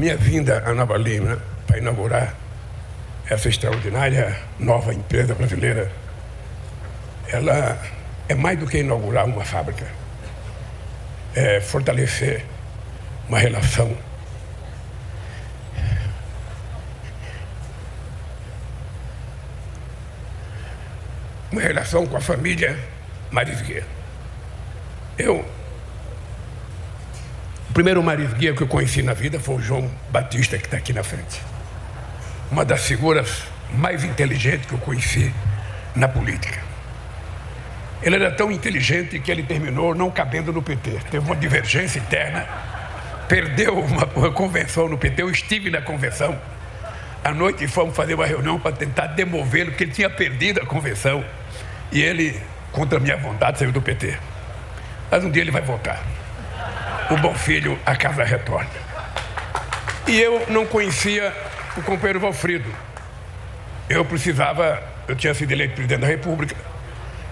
minha vinda a Nova Lima para inaugurar essa extraordinária nova empresa brasileira, ela é mais do que inaugurar uma fábrica. É fortalecer uma relação com a família Marisguer. O primeiro Marisguer que eu conheci na vida foi o João Batista, que está aqui na frente. Uma das figuras mais inteligentes que eu conheci na política. Ele era tão inteligente que ele terminou não cabendo no PT. Teve uma divergência interna, perdeu uma convenção no PT. Eu estive na convenção. À noite fomos fazer uma reunião para tentar demovê-lo, porque ele tinha perdido a convenção. E ele, contra a minha vontade, saiu do PT. Mas um dia ele vai voltar. O bom filho, a casa retorna. E eu não conhecia o companheiro Valfrido. Eu tinha sido eleito presidente da República,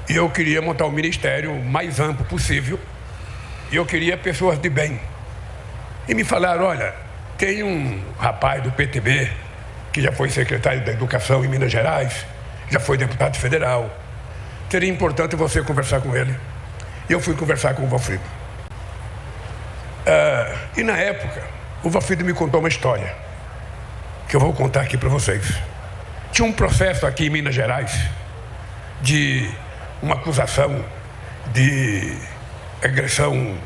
e eu queria montar um ministério mais amplo possível, e eu queria pessoas de bem. E me falaram, olha, tem um rapaz do PTB, que já foi secretário da Educação em Minas Gerais, já foi deputado federal, seria importante você conversar com ele. E eu fui conversar com o Valfrido. E na época, o Valfrido me contou uma história, que eu vou contar aqui para vocês. Tinha um processo aqui em Minas Gerais de uma acusação de agressão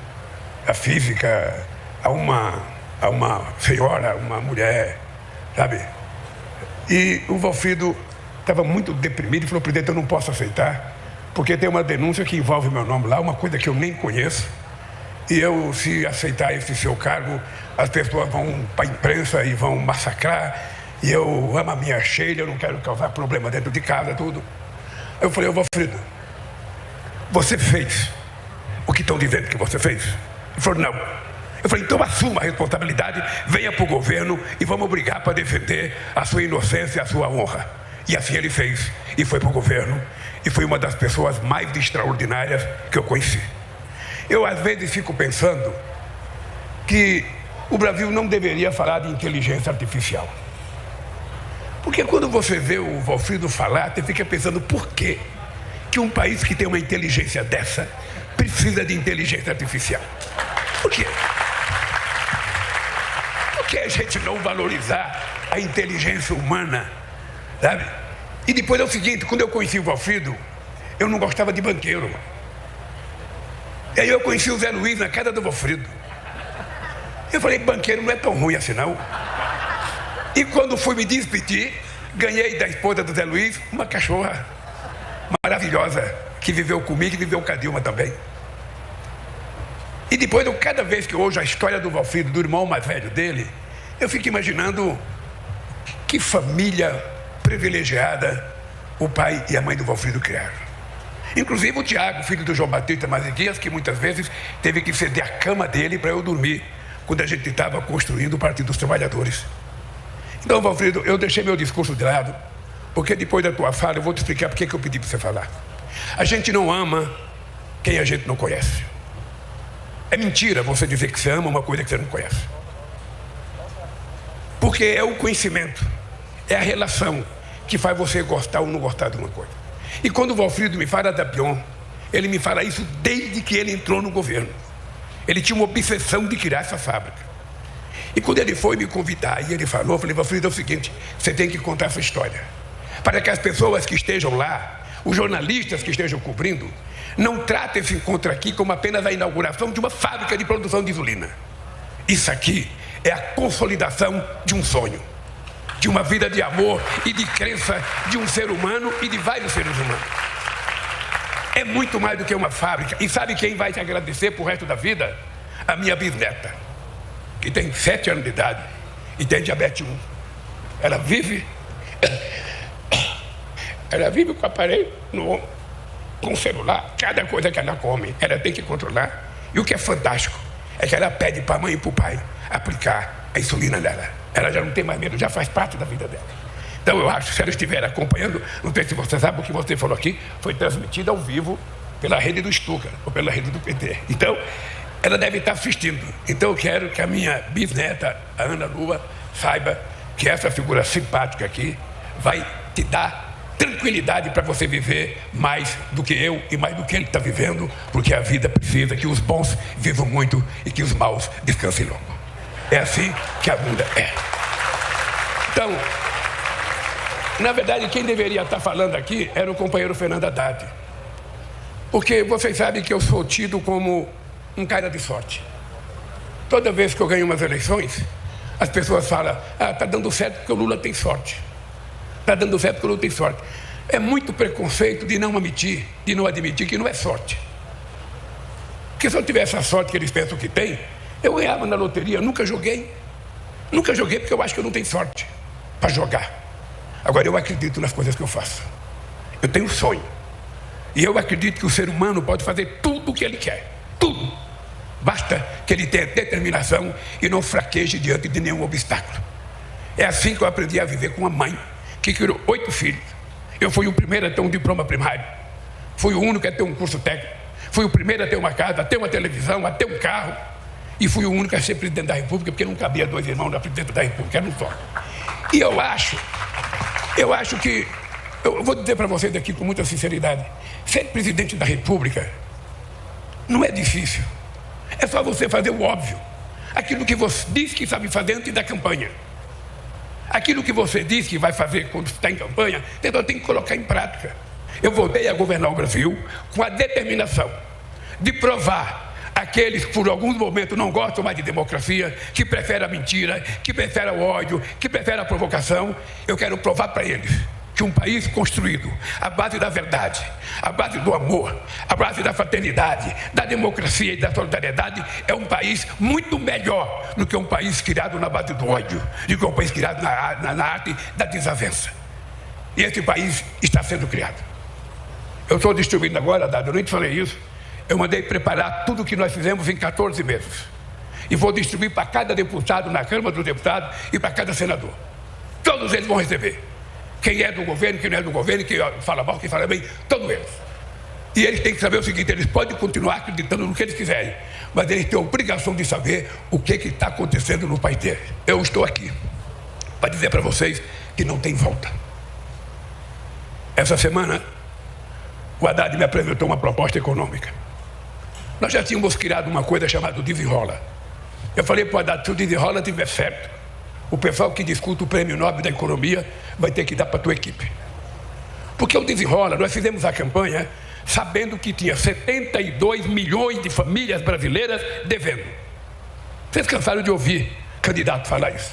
física a uma senhora, uma mulher, sabe? E o Valfrido estava muito deprimido e falou, presidente, eu não posso aceitar, porque tem uma denúncia que envolve meu nome lá, uma coisa que eu nem conheço, e eu, se aceitar esse seu cargo, as pessoas vão para a imprensa e vão massacrar, e eu amo a minha Sheila, eu não quero causar problema dentro de casa, tudo. Eu falei, Valfrido, você fez o que estão dizendo que você fez? Ele falou, não. Eu falei, então assuma a responsabilidade, venha para o governo e vamos brigar para defender a sua inocência e a sua honra. E assim ele fez, e foi para o governo, e foi uma das pessoas mais extraordinárias que eu conheci. Eu às vezes fico pensando que o Brasil não deveria falar de inteligência artificial. Porque quando você vê o Valfrido falar, você fica pensando por quê que um país que tem uma inteligência dessa precisa de inteligência artificial. Por quê? Por que a gente não valorizar a inteligência humana, sabe? E depois é o seguinte, quando eu conheci o Valfrido, eu não gostava de banqueiro. E aí eu conheci o Zé Luiz na casa do Valfrido. Eu falei, banqueiro não é tão ruim assim não. E quando fui me despedir, ganhei da esposa do Zé Luiz uma cachorra maravilhosa, que viveu comigo e viveu com a Dilma também. E depois, cada vez que eu ouço a história do Valfrido, do irmão mais velho dele, eu fico imaginando que família privilegiada o pai e a mãe do Valfrido criaram. Inclusive o Tiago, filho do João Batista Maziquias, que muitas vezes teve que ceder a cama dele para eu dormir, quando a gente estava construindo o Partido dos Trabalhadores. Então, Valfrido, eu deixei meu discurso de lado, porque depois da tua fala eu vou te explicar por que eu pedi para você falar. A gente não ama quem a gente não conhece. É mentira você dizer que você ama uma coisa que você não conhece. Porque é o conhecimento, é a relação que faz você gostar ou não gostar de uma coisa. E quando o Valfrido me fala da Bion, ele me fala isso desde que ele entrou no governo. Ele tinha uma obsessão de criar essa fábrica. E quando ele foi me convidar, e ele falou, eu falei, Valfrido, é o seguinte, você tem que contar essa história. Para que as pessoas que estejam lá, os jornalistas que estejam cobrindo, não tratem esse encontro aqui como apenas a inauguração de uma fábrica de produção de insulina. Isso aqui é a consolidação de um sonho, de uma vida de amor e de crença de um ser humano e de vários seres humanos. É muito mais do que uma fábrica. E sabe quem vai te agradecer pro resto da vida? A minha bisneta, que tem 7 anos de idade e tem diabetes 1. Ela vive com o aparelho no ombro, com o celular. Cada coisa que ela come, ela tem que controlar. E o que é fantástico é que ela pede para a mãe e para o pai aplicar a insulina dela. Ela já não tem mais medo, já faz parte da vida dela. Então eu acho que se ela estiver acompanhando, não sei se você sabe o que você falou aqui, foi transmitido ao vivo pela rede do Stuka, ou pela rede do PT. Então, ela deve estar assistindo. Então eu quero que a minha bisneta, a Ana Lua, saiba que essa figura simpática aqui vai te dar tranquilidade para você viver mais do que eu e mais do que ele está vivendo, porque a vida precisa que os bons vivam muito e que os maus descansem longo. É assim que a bunda é. Então, na verdade, quem deveria estar falando aqui era o companheiro Fernando Haddad. Porque vocês sabem que eu sou tido como um cara de sorte. Toda vez que eu ganho umas eleições, as pessoas falam, está dando certo porque o Lula tem sorte. Está dando certo porque o Lula tem sorte. É muito preconceito de não admitir que não é sorte. Porque se eu tivesse a sorte que eles pensam que tem, eu ganhava na loteria. Nunca joguei. Nunca joguei porque eu acho que eu não tenho sorte para jogar. Agora, eu acredito nas coisas que eu faço. Eu tenho um sonho. E eu acredito que o ser humano pode fazer tudo o que ele quer. Tudo. Basta que ele tenha determinação e não fraqueje diante de nenhum obstáculo. É assim que eu aprendi a viver com uma mãe que criou 8 filhos. Eu fui o primeiro a ter um diploma primário. Fui o único a ter um curso técnico. Fui o primeiro a ter uma casa, a ter uma televisão, a ter um carro. E fui o único a ser presidente da República, porque não cabia 2 irmãos na presidência da República, era um só. E eu acho que, eu vou dizer para vocês aqui com muita sinceridade, ser presidente da República não é difícil. É só você fazer o óbvio. Aquilo que você diz que sabe fazer antes da campanha. Aquilo que você diz que vai fazer quando está em campanha, então tem que colocar em prática. Eu voltei a governar o Brasil com a determinação de provar aqueles que por alguns momentos não gostam mais de democracia, que preferem a mentira, que preferem o ódio, que preferem a provocação. Eu quero provar para eles que um país construído à base da verdade, à base do amor, à base da fraternidade, da democracia e da solidariedade é um país muito melhor do que um país criado na base do ódio, do que um país criado na arte da desavença. E esse país está sendo criado. Eu estou distribuindo agora, Haddad, eu nem te falei isso, eu mandei preparar tudo o que nós fizemos em 14 meses. E vou distribuir para cada deputado na Câmara dos Deputados e para cada senador. Todos eles vão receber. Quem é do governo, quem não é do governo, quem fala mal, quem fala bem, todos eles. E eles têm que saber o seguinte, eles podem continuar acreditando no que eles quiserem, mas eles têm a obrigação de saber o que está acontecendo no país deles. Eu estou aqui para dizer para vocês que não tem volta. Essa semana, o Haddad me apresentou uma proposta econômica. Nós já tínhamos criado uma coisa chamada Desenrola. Eu falei para o Haddad, se o Desenrola estiver certo, o pessoal que discute o Prêmio Nobel da Economia vai ter que dar para a tua equipe. Porque o Desenrola, nós fizemos a campanha sabendo que tinha 72 milhões de famílias brasileiras devendo. Vocês cansaram de ouvir candidato falar isso.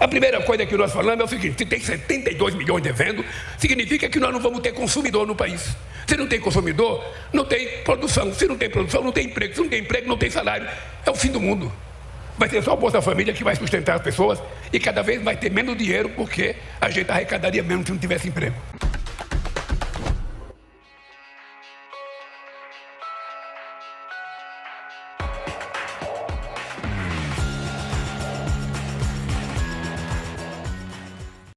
A primeira coisa que nós falamos é o seguinte, se tem 72 milhões devendo, significa que nós não vamos ter consumidor no país. Se não tem consumidor, não tem produção. Se não tem produção, não tem emprego. Se não tem emprego, não tem salário. É o fim do mundo. Vai ter só o Bolsa Família que vai sustentar as pessoas e cada vez vai ter menos dinheiro porque a gente arrecadaria menos se não tivesse emprego.